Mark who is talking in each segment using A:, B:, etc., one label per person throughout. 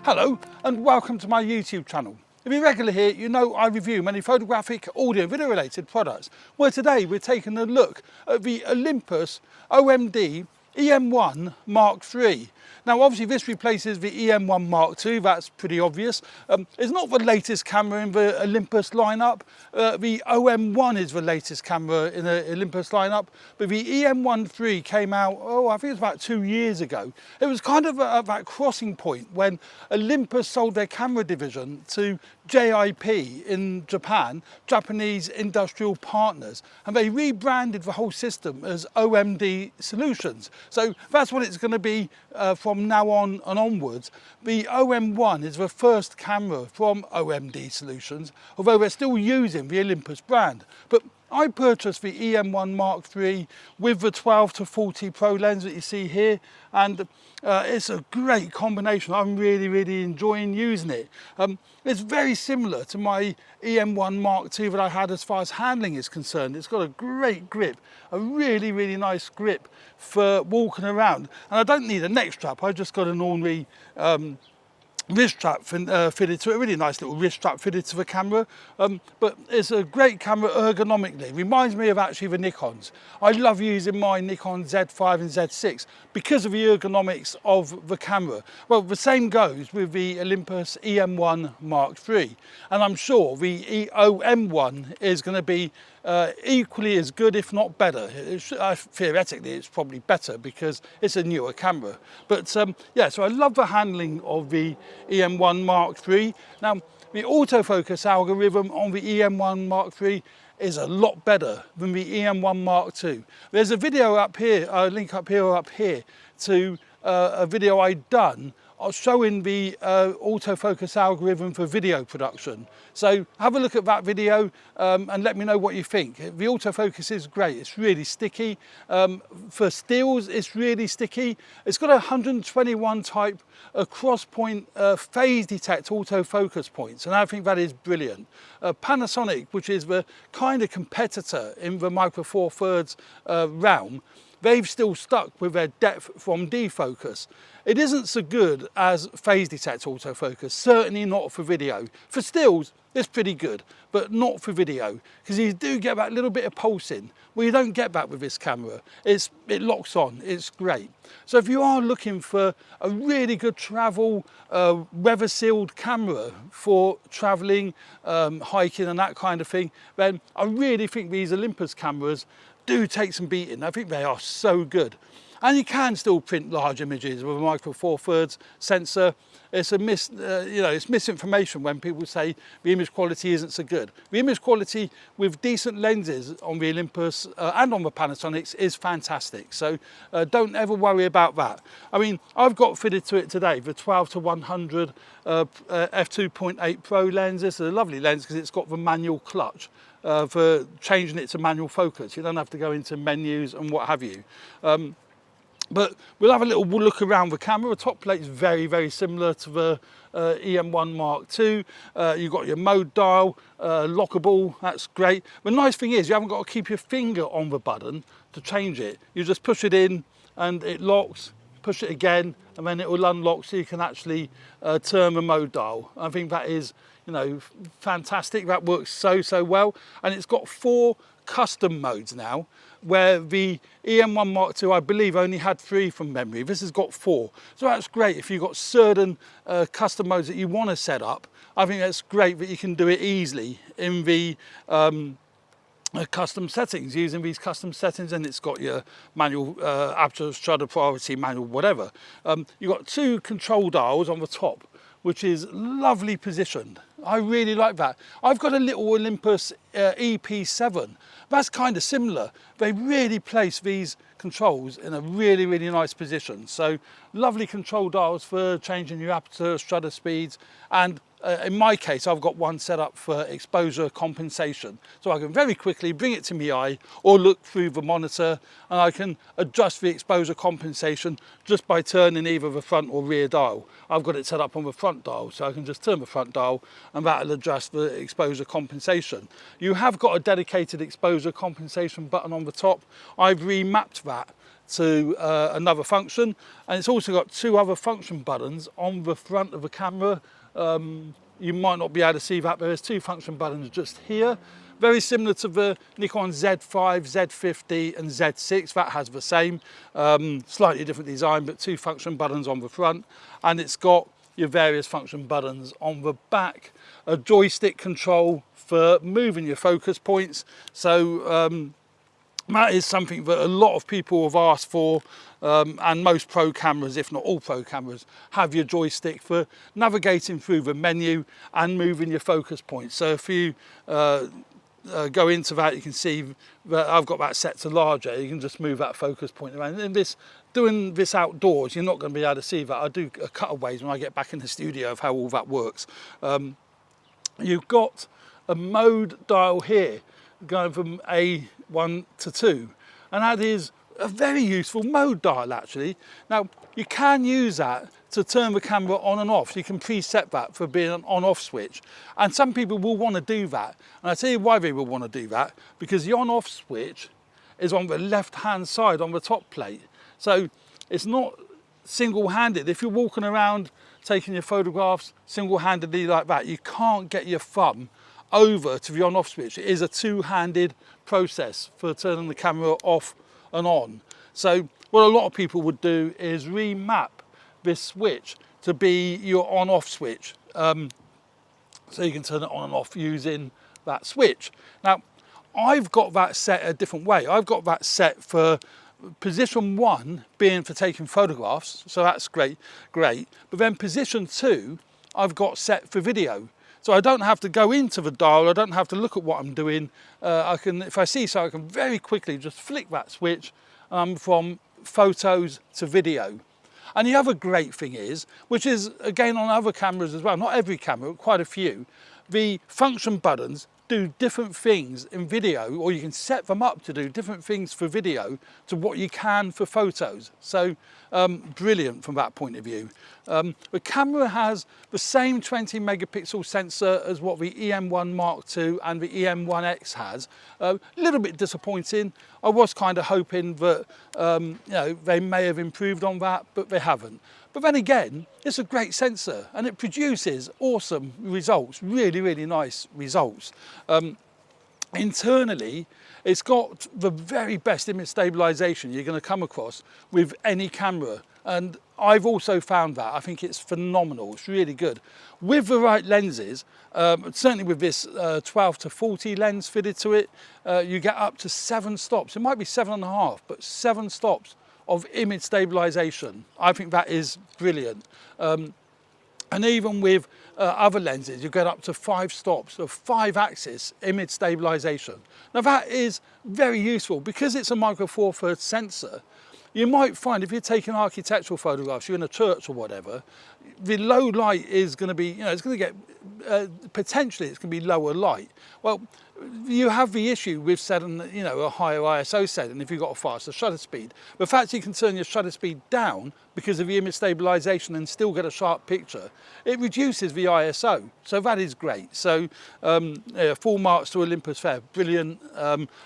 A: Hello and welcome to my YouTube channel. If you're regular here, you know I review many photographic, audio and video related products. Well, today we're taking a look at the Olympus OM D EM1 Mark III. Now obviously this replaces the EM1 Mark II, that's pretty obvious. It's not the latest camera in the Olympus lineup. The OM1 is the latest camera in the Olympus lineup, but the EM1 III came out, I think it was about 2 years ago. It was kind of at that crossing point when Olympus sold their camera division to JIP in Japan, Japanese Industrial Partners, and they rebranded the whole system as OMD Solutions. So that's what it's going to be from now on and onwards. The OM1 is the first camera from OMD Solutions, although they're still using the Olympus brand. But I purchased the EM1 Mark III with the 12 to 40 Pro lens that you see here, and it's a great combination. I'm really enjoying using it. It's very similar to my EM1 Mark II that I had as far as handling is concerned. It's got a great grip, a really nice grip for walking around. And I don't need a neck strap, I just got an ordinary wrist strap fitted to it, a really nice little wrist strap fitted to the camera. But it's a great camera ergonomically. It reminds me of actually the Nikons. I love using my Nikon Z5 and Z6 because of the ergonomics of the camera. Well, the same goes with the Olympus EM1 Mark III. And I'm sure the OM1 is going to be equally as good, if not better. Theoretically, it's probably better because it's a newer camera. But yeah, so I love the handling of the EM1 Mark III. Now, the autofocus algorithm on the EM1 Mark III is a lot better than the EM1 Mark II. There's a video up here, a link up here or up here, to a video I'd done showing the autofocus algorithm for video production. So have a look at that video and let me know what you think. The autofocus is great, it's really sticky. For stills, it's really sticky. It's got a 121 type cross-point phase detect autofocus points, and I think that is brilliant. Panasonic, which is the kind of competitor in the Micro Four Thirds realm, they've still stuck with their depth from defocus. It isn't so good as phase detect autofocus, certainly not for video. For stills, it's pretty good, but not for video, because you do get that little bit of pulsing. Well, you don't get that with this camera. It locks on, it's great. So if you are looking for a really good travel, weather-sealed camera for traveling, hiking and that kind of thing, then I really think these Olympus cameras do take some beating. I think they are so good. And you can still print large images with a Micro Four Thirds sensor. It's it's misinformation when people say the image quality isn't so good. The image quality with decent lenses on the Olympus and on the Panasonics is fantastic. So don't ever worry about that. I mean, I've got fitted to it today the 12 to 100 f2.8 Pro lens. This is a lovely lens because it's got the manual clutch for changing it to manual focus. You don't have to go into menus and what have you. But we'll have a little look around the camera. The top plate is very similar to the EM1 Mark II. You've got your mode dial, lockable, that's great. The nice thing is you haven't got to keep your finger on the button to change it. You just push it in and it locks, push it again, and then it will unlock so you can actually turn the mode dial. I think that is, fantastic. That works so well. And it's got 4 custom modes now, where the EM1 Mark II, I believe, only had 3 from memory. This has got 4. So that's great if you've got certain custom modes that you want to set up. I think that's great that you can do it easily in the custom settings, using these custom settings, and it's got your manual aperture, shutter priority, manual, whatever. You've got 2 control dials on the top, which is lovely positioned. I really like that. I've got a little Olympus EP7. That's kind of similar. They really place these controls in a really nice position. So lovely control dials for changing your aperture, shutter speeds, and in my case, I've got one set up for exposure compensation. So I can very quickly bring it to my eye or look through the monitor, and I can adjust the exposure compensation just by turning either the front or rear dial. I've got it set up on the front dial, so I can just turn the front dial and that'll adjust the exposure compensation. You have got a dedicated exposure compensation button on the top. I've remapped that to another function, and it's also got two other function buttons on the front of the camera. You might not be able to see that, but there's two function buttons just here, very similar to the Nikon Z5, Z50 and Z6. That has the same, slightly different design, but two function buttons on the front, and it's got your various function buttons on the back, a joystick control for moving your focus points. So that is something that a lot of people have asked for, and most pro cameras, if not all pro cameras, have your joystick for navigating through the menu and moving your focus points. So if you go into that, you can see that I've got that set to larger. You can just move that focus point around. And doing this outdoors, you're not going to be able to see that. I do cutaways when I get back in the studio of how all that works. You've got a mode dial here going from A1 to 2, and that is a very useful mode dial actually. Now you can use that to turn the camera on and off. You can preset that for being an on-off switch, and some people will want to do that, and I'll tell you why they will want to do that, because the on-off switch is on the left hand side on the top plate, so it's not single-handed. If you're walking around taking your photographs single-handedly like that, you can't get your thumb over to the on-off switch. It is a two-handed process for turning the camera off and on. So what a lot of people would do is remap this switch to be your on-off switch, so you can turn it on and off using that switch. Now I've got that set a different way. I've got that set for position 1 being for taking photographs, so that's great, but then position 2 I've got set for video. So I don't have to go into the dial, I don't have to look at what I'm doing. I can, if I see so, I can very quickly just flick that switch from photos to video. And the other great thing is, which is again on other cameras as well, not every camera, but quite a few, the function buttons do different things in video, or you can set them up to do different things for video to what you can for photos. So brilliant from that point of view. The camera has the same 20 megapixel sensor as what the E-M1 Mark II and the E-M1X has. A little bit disappointing. I was kind of hoping that you know, they may have improved on that, but they haven't. But then again, it's a great sensor and it produces awesome results, really, really nice results. Internally, it's got the very best image stabilization you're going to come across with any camera. And I've also found that. I think it's phenomenal. It's really good. With the right lenses, certainly with this 12 to 40 lens fitted to it, you get up to 7 stops. It might be 7.5, but 7 stops of image stabilization. I think that is brilliant. And even with other lenses, you get up to 5 stops of 5-axis image stabilization. Now that is very useful because it's a micro four thirds sensor. You might find if you're taking architectural photographs, you're in a church or whatever, the low light is going to be, you know, it's going to get, potentially it's going to be lower light. Well, you have the issue with setting, you know, a higher ISO setting if you've got a faster shutter speed. The fact you can turn your shutter speed down because of the image stabilization and still get a sharp picture, it reduces the ISO. So that is great. So yeah, full marks to Olympus there, brilliant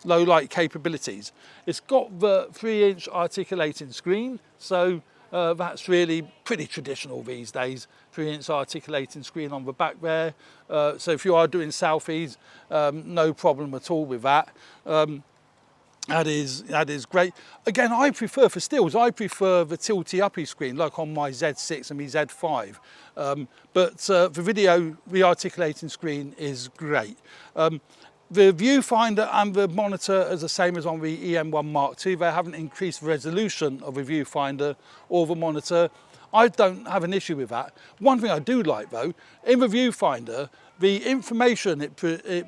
A: low light capabilities. It's got the 3-inch articulating screen, so that's really pretty traditional these days. 3-inch articulating screen on the back there. So if you are doing selfies, no problem at all with that. That is great. Again, I prefer, for stills, I prefer the tilty uppy screen like on my Z6 and my Z5. But for video, the articulating screen is great. The viewfinder and the monitor is the same as on the E-M1 Mark II. They haven't increased the resolution of the viewfinder or the monitor. I don't have an issue with that. One thing I do like though, in the viewfinder, the information it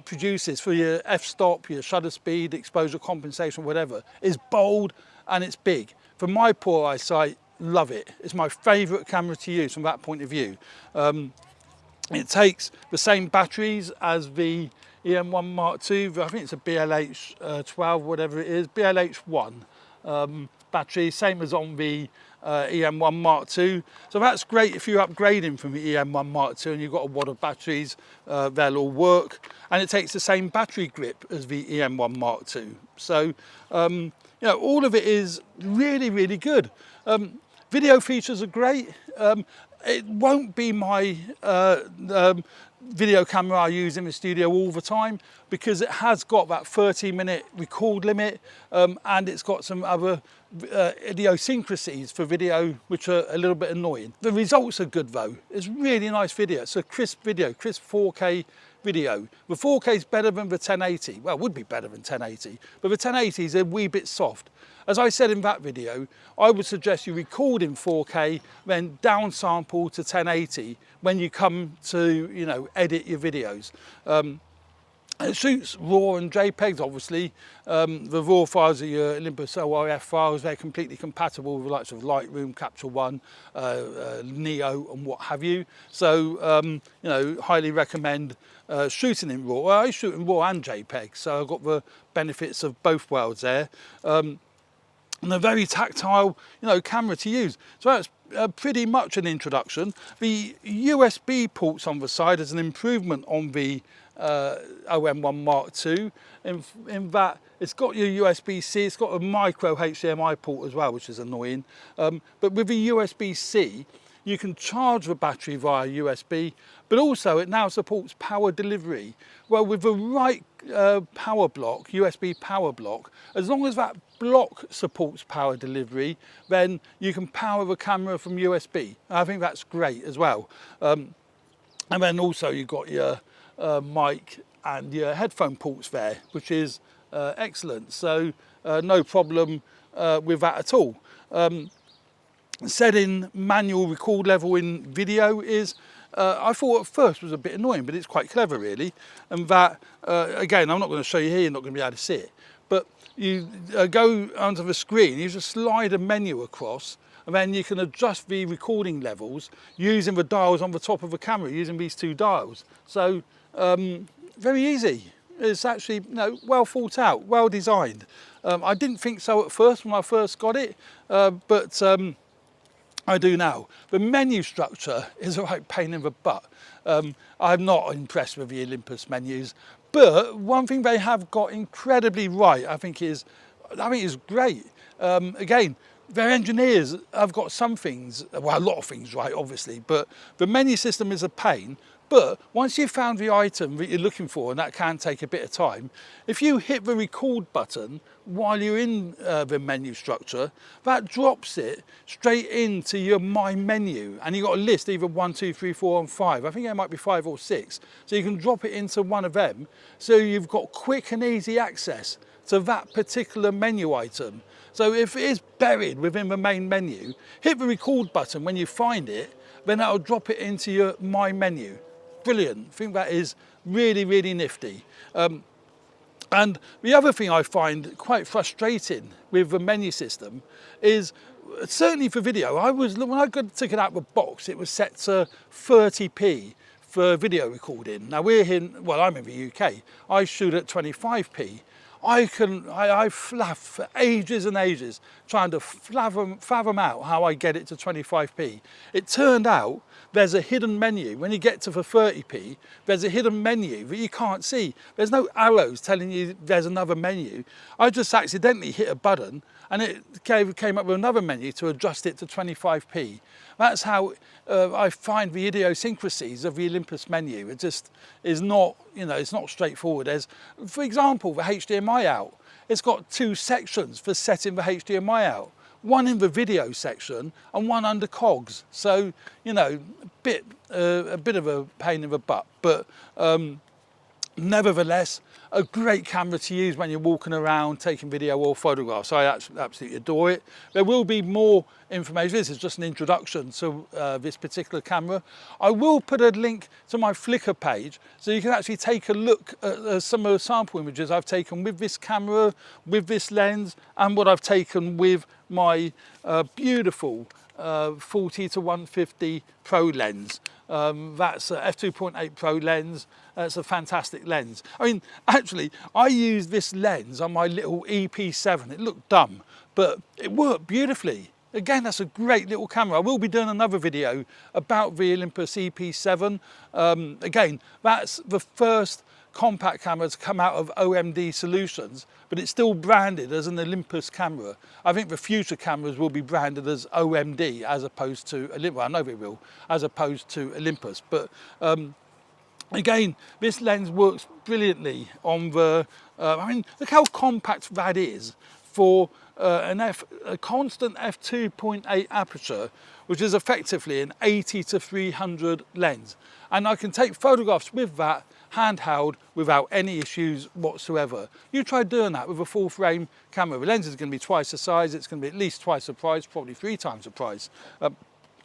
A: produces for your f-stop, your shutter speed, exposure compensation, whatever, is bold and it's big. For my poor eyesight, love it. It's my favourite camera to use from that point of view. It takes the same batteries as the EM1 Mark II. I think it's a BLH 12, whatever it is, BLH1 battery, same as on the EM1 Mark II. So that's great if you're upgrading from the EM1 Mark II and you've got a wad of batteries, they'll all work. And it takes the same battery grip as the EM1 Mark II. So, you know, all of it is really, really good. Video features are great. It won't be my video camera I use in the studio all the time, because it has got that 30-minute record limit, and it's got some other idiosyncrasies for video which are a little bit annoying. The results are good though. It's really nice video. It's a crisp video, crisp 4K video. The 4K is better than the 1080. Well, it would be better than 1080, but the 1080 is a wee bit soft. As I said in that video, I would suggest you record in 4K, then downsample to 1080 when you come to, you know, edit your videos. It shoots RAW and JPEGs, obviously. The RAW files are your Olympus OIF files. They're completely compatible with the likes of Lightroom, Capture One, Neo, and what have you. So, you know, highly recommend shooting in RAW. Well, I shoot in RAW and JPEG, so I've got the benefits of both worlds there. And a very tactile, you know, camera to use. So that's pretty much an introduction. The USB ports on the side is an improvement on the OM1 Mark II, in that it's got your USB-C, it's got a micro HDMI port as well, which is annoying. But with the USB-C, you can charge the battery via USB, but also it now supports power delivery. Well, with the right power block, USB power block, as long as that block supports power delivery, then you can power the camera from USB. I think that's great as well. And then also you've got your mic and your headphone ports there, which is excellent. So no problem with that at all. Setting manual record level in video is, I thought at first was a bit annoying, but it's quite clever really. And that, again, I'm not going to show you here, you're not going to be able to see it, but you go onto the screen, you just slide a menu across, and then you can adjust the recording levels using the dials on the top of the camera, using these two dials. So very easy. It's actually, you know, well thought out, well designed. I didn't think so at first when I first got it, but I do now. The menu structure is a right pain in the butt. I'm not impressed with the Olympus menus, but one thing they have got incredibly right, I think is great. Again, their engineers have got some things, well, a lot of things right, obviously, but the menu system is a pain. But once you've found the item that you're looking for, and that can take a bit of time, if you hit the record button while you're in the menu structure, that drops it straight into your My Menu. And you've got a list, either 1, 2, 3, 4, and 5. I think there might be 5 or 6. So you can drop it into one of them. So you've got quick and easy access to that particular menu item. So if it is buried within the main menu, hit the record button when you find it, then that'll drop it into your My Menu. Brilliant. I think that is really, really nifty. And the other thing I find quite frustrating with the menu system is, certainly for video, when I took it out of the box, it was set to 30p for video recording. Now we're in, well, I'm in the UK. I shoot at 25p. I flaff for ages and ages trying to fathom out how I get it to 25p. It turned out there's a hidden menu. When you get to the 30p, there's a hidden menu that you can't see. There's no arrows telling you there's another menu. I just accidentally hit a button and it came up with another menu to adjust it to 25p. That's how I find the idiosyncrasies of the Olympus menu. It just is not, you know, it's not straightforward. There's, for example, the HDMI out. It's got 2 sections for setting the HDMI out. One in the video section and one under cogs. So, you know, a bit of a pain in the butt, but nevertheless, a great camera to use when you're walking around taking video or photographs. I absolutely adore it. There will be more information. This is just an introduction to this particular camera. I will put a link to my Flickr page so you can actually take a look at some of the sample images I've taken with this camera, with this lens, and what I've taken with my beautiful 40 to 150 Pro lens. That's a f2.8 Pro lens. It's a fantastic lens. I mean, actually, I used this lens on my little EP7. It looked dumb, but it worked beautifully. Again, that's a great little camera. I will be doing another video about the Olympus EP7. Again, that's the first compact camera to come out of OMD Solutions, but it's still branded as an Olympus camera. I think the future cameras will be branded as OMD as opposed to Olympus. Well, I know they will, as opposed to Olympus. But again, this lens works brilliantly on the, I mean, look how compact that is for a constant f2.8 aperture, which is effectively an 80 to 300 lens. And I can take photographs with that handheld without any issues whatsoever. You try doing that with a full frame camera. The lens is going to be twice the size, it's going to be at least twice the price, probably 3 times the price.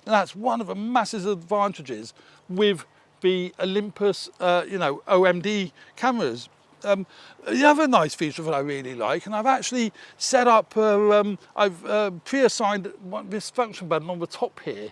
A: That's one of the massive advantages with the Olympus, OMD cameras. The other nice feature that I really like, and I've actually set up, I've pre-assigned this function button on the top here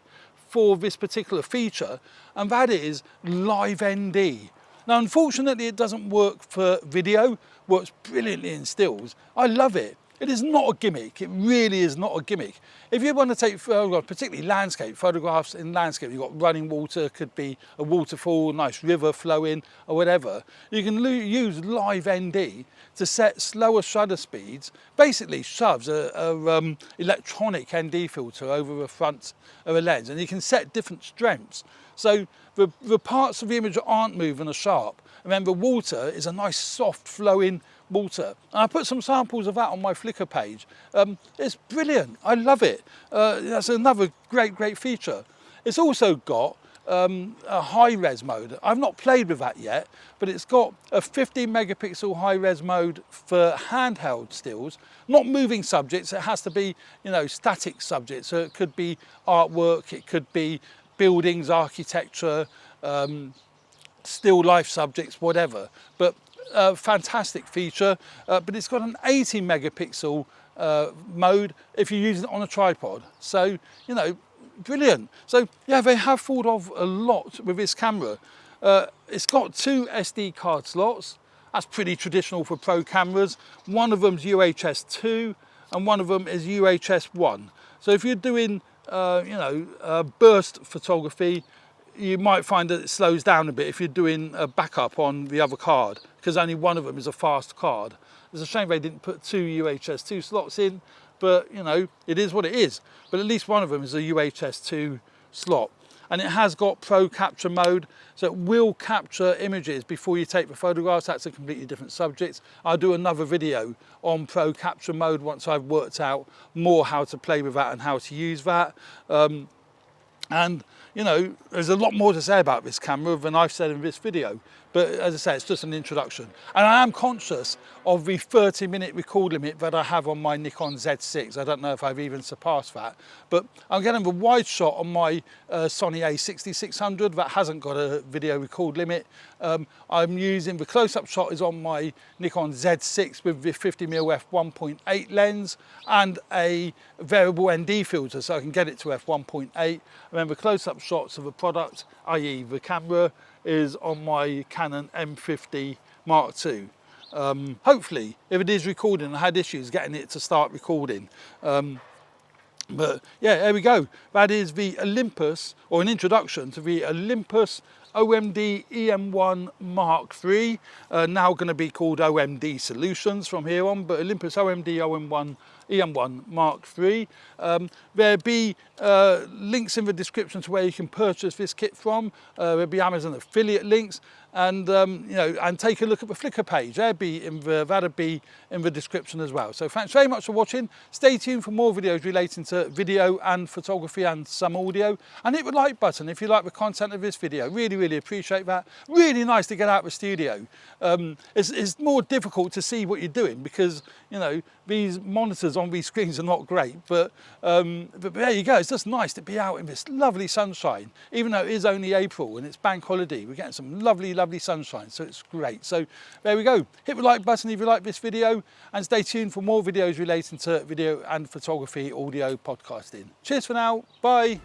A: for this particular feature, and that is Live ND. Now, unfortunately, it doesn't work for video, works brilliantly in stills. I love it. It is not a gimmick. It really is not a gimmick. If you want to take photographs, particularly landscape, photographs in landscape, you've got running water, could be a waterfall, nice river flowing or whatever, you can use Live ND to set slower shutter speeds, basically shoves a electronic ND filter over the front of a lens, and you can set different strengths. So the parts of the image that aren't moving are sharp. Remember, water is a nice soft flowing water. And I put some samples of that on my Flickr page. It's brilliant, I love it. That's another great feature. It's also got a high res mode. I've not played with that yet, but it's got a 50 megapixel high res mode for handheld stills, not moving subjects. It has to be, static subjects. So it could be artwork, it could be buildings, architecture, still life subjects, whatever. But fantastic feature, but it's got an 80 megapixel mode if you use it on a tripod. So, brilliant. So yeah, they have thought of a lot with this camera. It's got 2 SD card slots. That's pretty traditional for pro cameras. One of them's UHS 2 and one of them is UHS 1. So if you're doing burst photography, you might find that it slows down a bit if you're doing a backup on the other card, because only one of them is a fast card. It's a shame they didn't put 2 UHS 2 slots in, but it is what it is. But at least one of them is a UHS 2 slot. And it has got Pro Capture mode, so it will capture images before you take the photographs. That's a completely different subject. I'll do another video on Pro Capture mode once I've worked out more how to play with that and how to use that. And there's a lot more to say about this camera than I've said in this video. But as I say, it's just an introduction. And I am conscious of the 30-minute record limit that I have on my Nikon Z6. I don't know if I've even surpassed that. But I'm getting the wide shot on my Sony A6600 that hasn't got a video record limit. I'm using the close-up shot is on my Nikon Z6 with the 50mm f1.8 lens and a variable ND filter, so I can get it to f1.8. Remember, close-up shots of the product, i.e. the camera, is on my Canon M50 Mark II. Hopefully, if it is recording, I had issues getting it to start recording. But yeah, there we go. That is the Olympus, or an introduction to the Olympus OM D EM1 Mark III, now going to be called OMD Solutions from here on, but Olympus OM D EM1 Mark III. There'll be links in the description to where you can purchase this kit from. There'll be Amazon affiliate links, and and take a look at the Flickr page. That'll be in the description as well. So thanks very much for watching. Stay tuned for more videos relating to video and photography and some audio, and hit the like button if you like the content of this video. Really appreciate that. Really nice to get out of the studio. It's more difficult to see what you're doing because these monitors on these screens are not great, but there you go. It's just nice to be out in this lovely sunshine, even though it is only April and it's bank holiday. We're getting some lovely sunshine, so it's great. So there we go. Hit the like button if you like this video, and stay tuned for more videos relating to video and photography, audio, podcasting. Cheers for now. Bye.